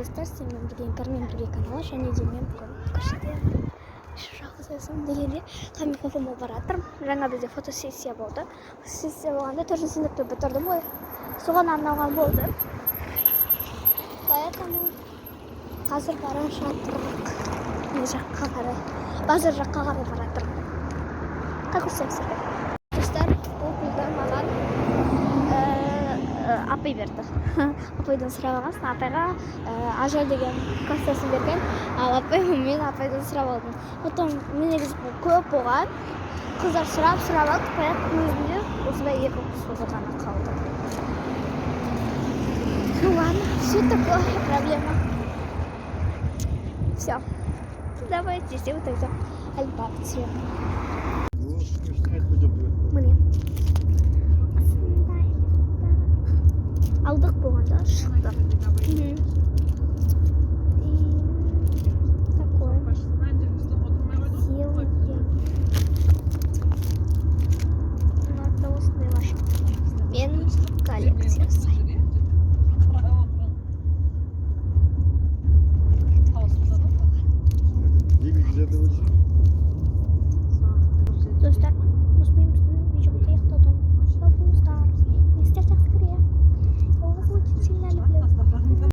достар, сенімен бірге іңкәрмен бірге каналы және де мен бүгін көрсетемін. Жалғыз өзім дегенде камикафеме баратырмын. Жаңа бізде фотосессия болды. Фотосессия болғанда 4 сыныпты бітірдім ғой. Соған арналған болды. Поэтому қазір бара жатырмық. Не жаққа қарай, базар жаққа қарай баратырмын. Көрсетемін сізге. Достар, бұл пулдар маған апай берді. Апайдан сұрап алғансын, апайға Ажар деген кассасын берген, ал апай мен апайдан сұрап алдым. Потом мен негізі көп болған, қыздар сұрап алды, поэтому өзімде осындай екі қыз ғана қалды. Ну ладно, все такое проблема. Все. Давайте здесь вот это альбом съем. Міне. Алдық болғанда шықты.